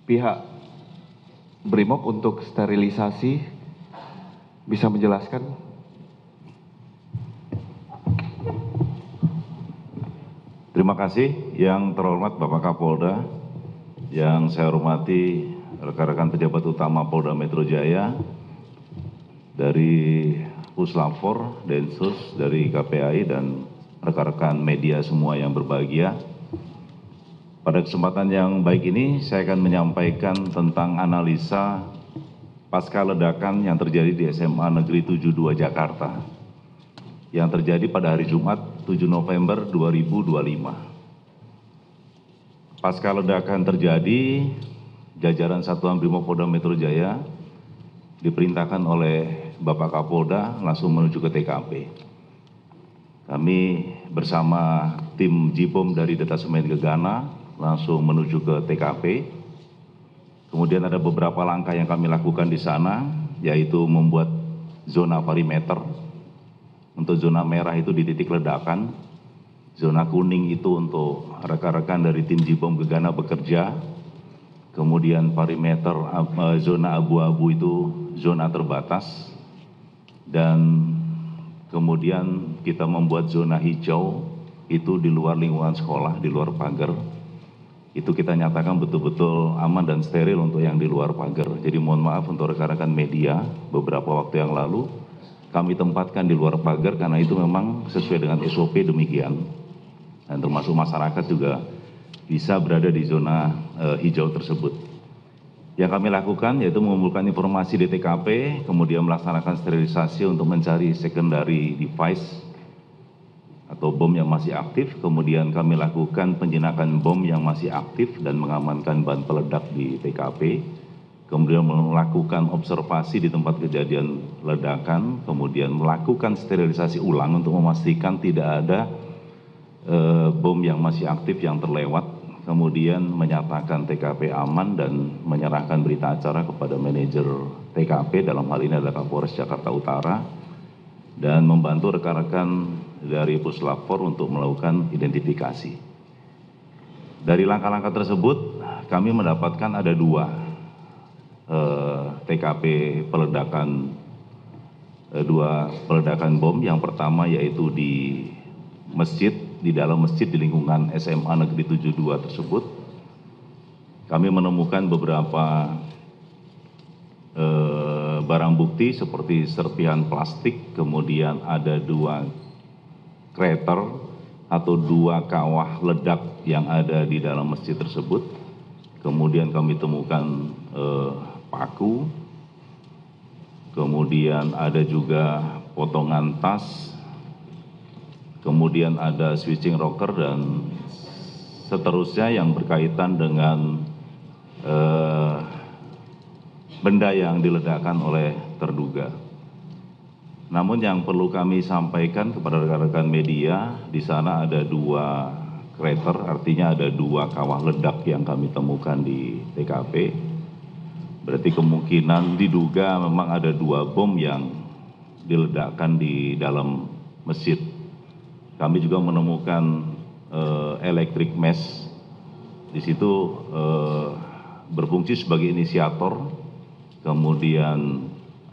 pihak Brimob untuk sterilisasi bisa menjelaskan? Terima kasih yang terhormat Bapak Kapolda, yang saya hormati rekan-rekan pejabat utama Polda Metro Jaya, dari Puslapfor, Densus, dari KPAI, dan rekan-rekan media semua yang berbahagia. Pada kesempatan yang baik ini, saya akan menyampaikan tentang analisa pasca ledakan yang terjadi di SMA Negeri 72 Jakarta, yang terjadi pada hari Jumat 7 November 2025. Pasca ledakan terjadi, jajaran Satuan Brimob Polda Metro Jaya diperintahkan oleh Bapak Kapolda langsung menuju ke TKP. Kami bersama tim Jibom dari Detasemen Gegana langsung menuju ke TKP. Kemudian ada beberapa langkah yang kami lakukan di sana, yaitu membuat zona perimeter. Untuk zona merah itu di titik ledakan, zona kuning itu untuk rekan-rekan dari tim Jibom Gegana bekerja, kemudian perimeter zona abu-abu itu zona terbatas, dan kemudian kita membuat zona hijau itu di luar lingkungan sekolah, di luar pagar. Itu kita nyatakan betul-betul aman dan steril untuk yang di luar pagar. Jadi mohon maaf untuk rekan-rekan media, beberapa waktu yang lalu kami tempatkan di luar pagar karena itu memang sesuai dengan SOP demikian. Dan termasuk masyarakat juga bisa berada di zona hijau tersebut. Yang kami lakukan yaitu mengumpulkan informasi di TKP, kemudian melaksanakan sterilisasi untuk mencari secondary device atau bom yang masih aktif, kemudian kami lakukan penjinakan bom yang masih aktif dan mengamankan bahan peledak di TKP, kemudian melakukan observasi di tempat kejadian ledakan, kemudian melakukan sterilisasi ulang untuk memastikan tidak ada bom yang masih aktif yang terlewat, kemudian menyatakan TKP aman dan menyerahkan berita acara kepada manajer TKP, dalam hal ini adalah Kapolres Jakarta Utara, dan membantu rekan-rekan dari Puslapfor untuk melakukan identifikasi. Dari langkah-langkah tersebut, kami mendapatkan ada dua TKP peledakan, dua peledakan bom. Yang pertama yaitu di masjid, di dalam masjid di lingkungan SMA Negeri 72 tersebut. Kami menemukan beberapa barang bukti seperti serpihan plastik, kemudian ada dua krater atau dua kawah ledak yang ada di dalam masjid tersebut. Kemudian kami temukan paku, kemudian ada juga potongan tas, kemudian ada switching rocker dan seterusnya yang berkaitan dengan benda yang diledakkan oleh terduga. Namun yang perlu kami sampaikan kepada rekan-rekan media, di sana ada dua krater, artinya ada dua kawah ledak yang kami temukan di TKP. Berarti kemungkinan diduga memang ada dua bom yang diledakkan di dalam masjid. Kami juga menemukan electric mesh, di situ berfungsi sebagai inisiator, kemudian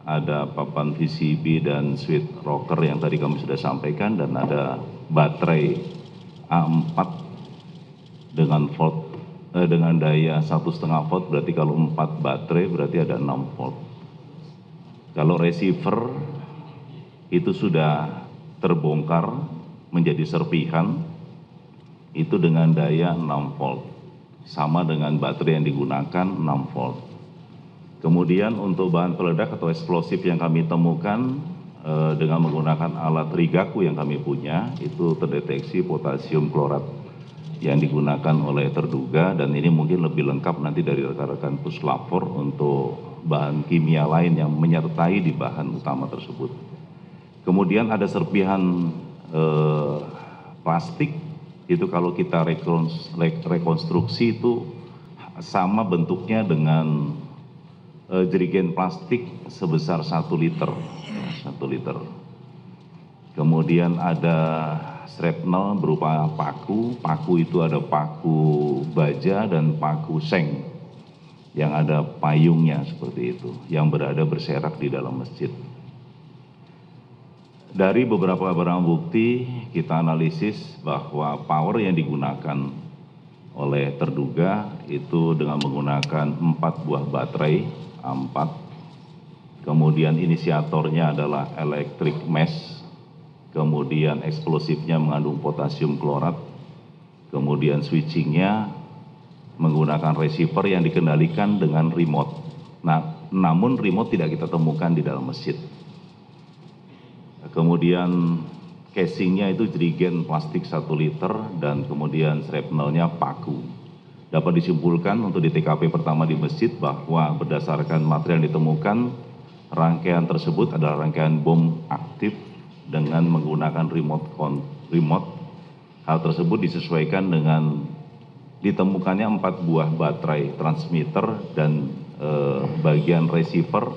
ada papan PCB dan switch rocker yang tadi kami sudah sampaikan, dan ada baterai A4 dengan volt dengan daya 1,5 volt, berarti kalau 4 baterai berarti ada 6 volt. Kalau receiver itu sudah terbongkar menjadi serpihan, itu dengan daya 6 volt, sama dengan baterai yang digunakan 6 volt. Kemudian untuk bahan peledak atau eksplosif yang kami temukan dengan menggunakan alat rigaku yang kami punya, itu terdeteksi potasium klorat yang digunakan oleh terduga, dan ini mungkin lebih lengkap nanti dari rekan-rekan Puslapfor untuk bahan kimia lain yang menyertai di bahan utama tersebut. Kemudian ada serpihan plastik, itu kalau kita rekonstruksi itu sama bentuknya dengan jerigen plastik sebesar 1 liter. 1 liter. Kemudian ada shrapnel berupa paku. Paku itu ada paku baja dan paku seng. yang ada payungnya seperti itu, yang berada berserak di dalam masjid. Dari beberapa barang bukti kita analisis bahwa power yang digunakan oleh terduga itu dengan menggunakan 4 buah baterai A4, kemudian inisiatornya adalah electric mesh, kemudian eksplosifnya mengandung potasium klorat, kemudian switchingnya menggunakan receiver yang dikendalikan dengan remote. Nah, namun remote tidak kita temukan di dalam masjid. Kemudian casingnya itu jerigen plastik 1 liter dan kemudian shrapnelnya paku. Dapat disimpulkan untuk di TKP pertama di masjid bahwa berdasarkan material yang ditemukan, rangkaian tersebut adalah rangkaian bom aktif dengan menggunakan remote. Hal tersebut disesuaikan dengan ditemukannya 4 buah baterai transmitter dan bagian receiver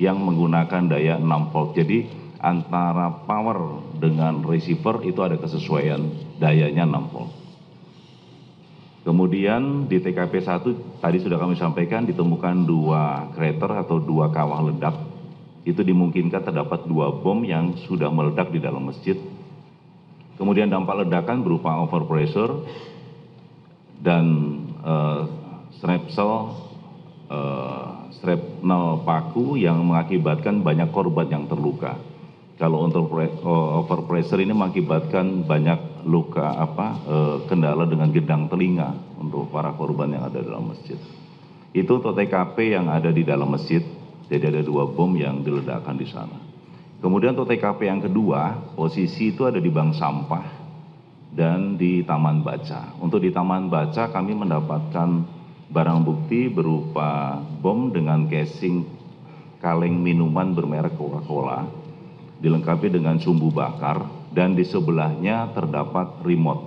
yang menggunakan daya 6 volt. Jadi antara power dengan receiver itu ada kesesuaian, dayanya 6 volt. Kemudian di TKP 1 tadi sudah kami sampaikan ditemukan 2 krater atau 2 kawah ledak. Itu dimungkinkan terdapat 2 bom yang sudah meledak di dalam masjid. Kemudian dampak ledakan berupa overpressure dan shrapnel paku yang mengakibatkan banyak korban yang terluka. Kalau untuk overpressure ini mengakibatkan banyak luka kendala dengan gendang telinga untuk para korban yang ada dalam masjid. Itu untuk TKP yang ada di dalam masjid. Jadi ada 2 bom yang diledakkan di sana. Kemudian untuk TKP yang kedua, posisi itu ada di bank sampah dan di Taman Baca. Untuk di Taman Baca kami mendapatkan barang bukti berupa bom dengan casing kaleng minuman bermerek Coca-Cola, dilengkapi dengan sumbu bakar, dan di sebelahnya terdapat remote.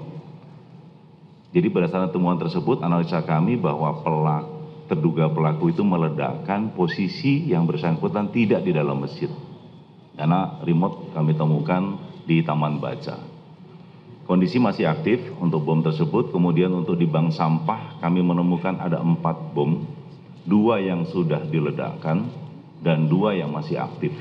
Jadi berdasarkan temuan tersebut, analisa kami bahwa terduga pelaku itu meledakkan posisi yang bersangkutan tidak di dalam masjid. Karena remote kami temukan di Taman Baca. Kondisi masih aktif untuk bom tersebut. Kemudian untuk di bank sampah kami menemukan ada 4 bom, 2 yang sudah diledakkan dan 2 yang masih aktif.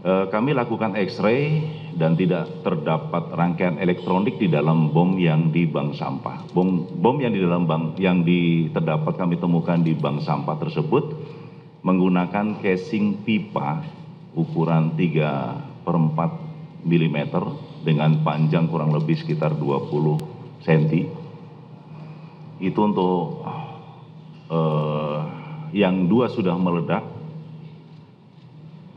Kami lakukan X-ray dan tidak terdapat rangkaian elektronik di dalam bom yang di bank sampah. Bom yang di dalam bank yang terdapat kami temukan di bank sampah tersebut menggunakan casing pipa ukuran 3/4 mm dengan panjang kurang lebih sekitar 20 cm. Itu untuk yang 2 sudah meledak,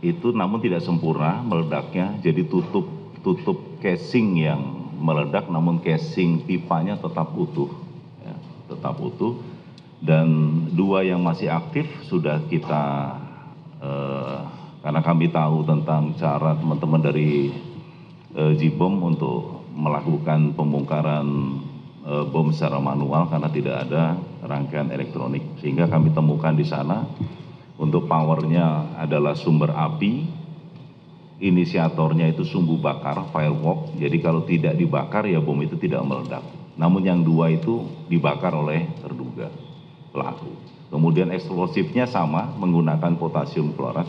itu namun tidak sempurna meledaknya, jadi tutup casing yang meledak, namun casing pipanya tetap utuh, ya, tetap utuh. Dan 2 yang masih aktif sudah kita karena kami tahu tentang cara teman-teman dari Jibom untuk melakukan pembongkaran bom secara manual karena tidak ada rangkaian elektronik, sehingga kami temukan di sana untuk powernya adalah sumber api, inisiatornya itu sumbu bakar firework, jadi kalau tidak dibakar ya bom itu tidak meledak. Namun yang 2 itu dibakar oleh terduga pelaku. Kemudian eksplosifnya sama menggunakan potasium klorat.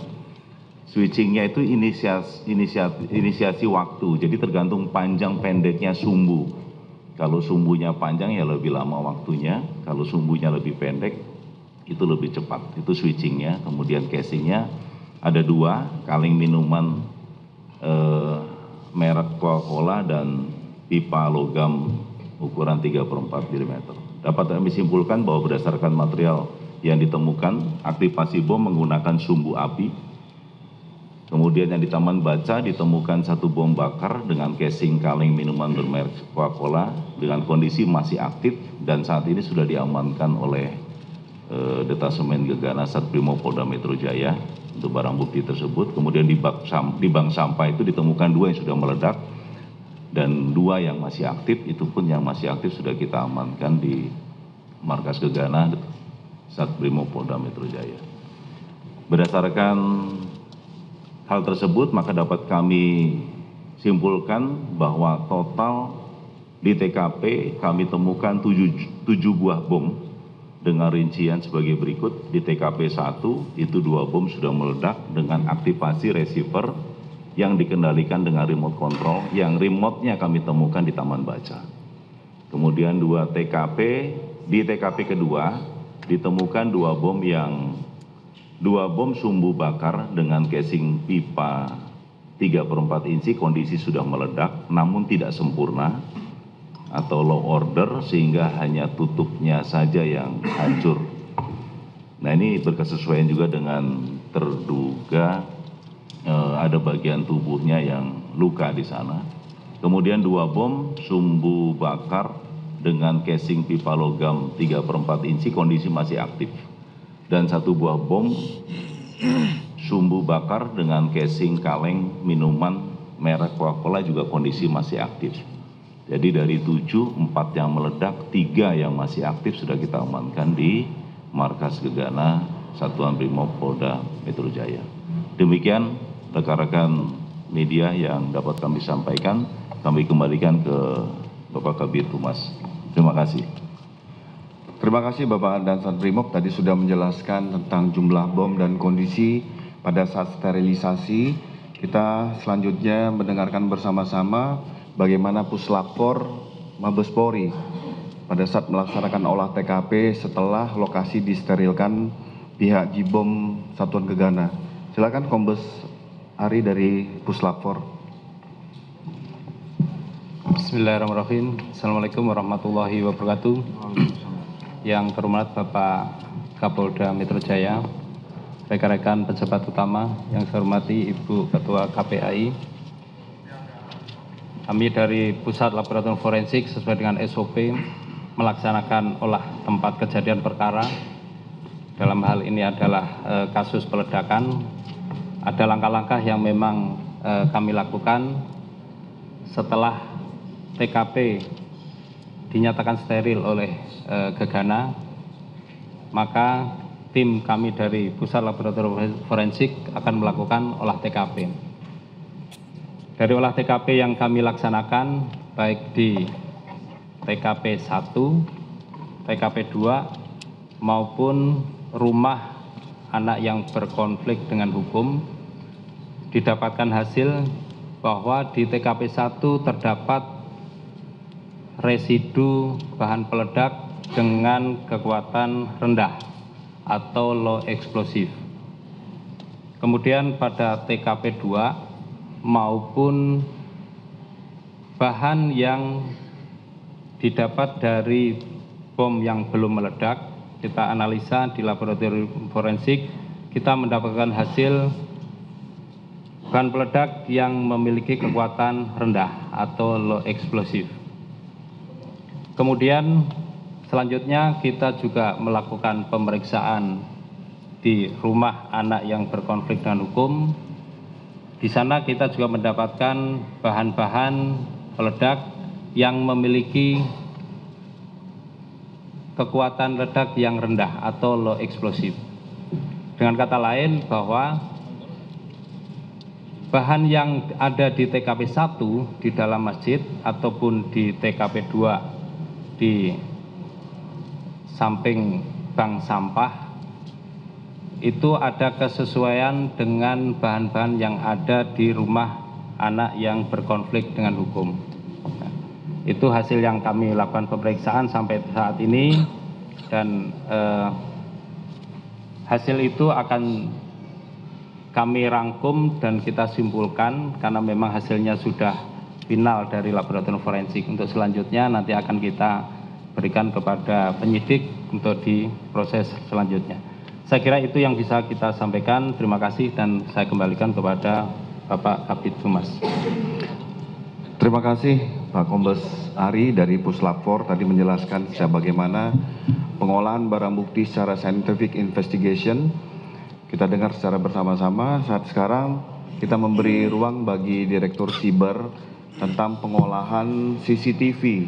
Switchingnya itu inisiasi waktu, jadi tergantung panjang pendeknya sumbu. Kalau sumbunya panjang ya lebih lama waktunya, kalau sumbunya lebih pendek itu lebih cepat. Itu switchingnya. Kemudian casingnya ada 2, kaleng minuman merek Coca-Cola dan pipa logam ukuran 3/4 mm. Dapat kami simpulkan bahwa berdasarkan material yang ditemukan, aktivasi bom menggunakan sumbu api. Kemudian yang di Taman Baca ditemukan 1 bom bakar dengan casing kaleng minuman bermerek Coca-Cola dengan kondisi masih aktif dan saat ini sudah diamankan oleh Detasemen Gegana Satrimob Polda Metro Jaya untuk barang bukti tersebut. Kemudian di bank sampah itu ditemukan 2 yang sudah meledak dan 2 yang masih aktif, itu pun yang masih aktif sudah kita amankan di markas Gegana Satrimob Polda Metro Jaya. Berdasarkan hal tersebut maka dapat kami simpulkan bahwa total di TKP kami temukan 7 buah bom dengan rincian sebagai berikut. Di TKP 1 itu 2 bom sudah meledak dengan aktivasi receiver yang dikendalikan dengan remote control, yang remote-nya kami temukan di Taman Baca. Kemudian di TKP kedua ditemukan 2 bom sumbu bakar dengan casing pipa 3/4 inci, kondisi sudah meledak namun tidak sempurna atau low order sehingga hanya tutupnya saja yang hancur. Nah, ini berkesesuaian juga dengan terduga ada bagian tubuhnya yang luka di sana. Kemudian 2 bom sumbu bakar dengan casing pipa logam 3/4 inci, kondisi masih aktif. Dan 1 buah bom sumbu bakar dengan casing kaleng minuman merek Coca-Cola juga kondisi masih aktif. Jadi dari 7, 4 yang meledak, 3 yang masih aktif sudah kita amankan di markas Gegana Satuan Brimob Polda Metro Jaya. Demikian rekan-rekan media yang dapat kami sampaikan. Kami kembalikan ke Bapak Kabid Humas. Terima kasih. Terima kasih Bapak Dansat Brimob tadi sudah menjelaskan tentang jumlah bom dan kondisi pada saat sterilisasi. Kita selanjutnya mendengarkan bersama-sama bagaimana Puslapfor Mabes Polri pada saat melaksanakan olah TKP setelah lokasi disterilkan pihak Jibom Satuan Gegana. Silakan Kombes Ari dari Puslapfor. Bismillahirrahmanirrahim. Assalamualaikum warahmatullahi wabarakatuh. Yang terhormat Bapak Kapolda Metro Jaya, rekan-rekan pejabat utama yang saya hormati Ibu Ketua KPAI, kami dari Pusat Laboratorium Forensik sesuai dengan SOP melaksanakan olah tempat kejadian perkara. Dalam hal ini adalah kasus peledakan. Ada langkah-langkah yang memang kami lakukan setelah TKP dinyatakan steril oleh Gegana, maka tim kami dari Pusat Laboratorium Forensik akan melakukan olah TKP. Dari olah TKP yang kami laksanakan baik di TKP 1, TKP 2 maupun rumah anak yang berkonflik dengan hukum, didapatkan hasil bahwa di TKP 1 terdapat residu bahan peledak dengan kekuatan rendah atau low explosive. Kemudian pada TKP 2 maupun bahan yang didapat dari bom yang belum meledak, kita analisa di laboratorium forensik, kita mendapatkan hasil bahan peledak yang memiliki kekuatan rendah atau low explosive. Kemudian selanjutnya kita juga melakukan pemeriksaan di rumah anak yang berkonflik dengan hukum. Di sana kita juga mendapatkan bahan-bahan peledak yang memiliki kekuatan ledak yang rendah atau low explosive. Dengan kata lain bahwa bahan yang ada di TKP 1 di dalam masjid ataupun di TKP 2 di samping bank sampah itu ada kesesuaian dengan bahan-bahan yang ada di rumah anak yang berkonflik dengan hukum. Itu hasil yang kami lakukan pemeriksaan sampai saat ini, dan hasil itu akan kami rangkum dan kita simpulkan karena memang hasilnya sudah final dari laboratorium forensik. Untuk selanjutnya nanti akan kita berikan kepada penyidik untuk diproses selanjutnya. Saya kira itu yang bisa kita sampaikan. Terima kasih dan saya kembalikan kepada Bapak Kabid Humas. Terima kasih Pak Kombes Ari dari Puslapfor tadi menjelaskan bagaimana pengolahan barang bukti secara scientific investigation. Kita dengar secara bersama-sama. Saat sekarang kita memberi ruang bagi Direktur Siber tentang pengolahan CCTV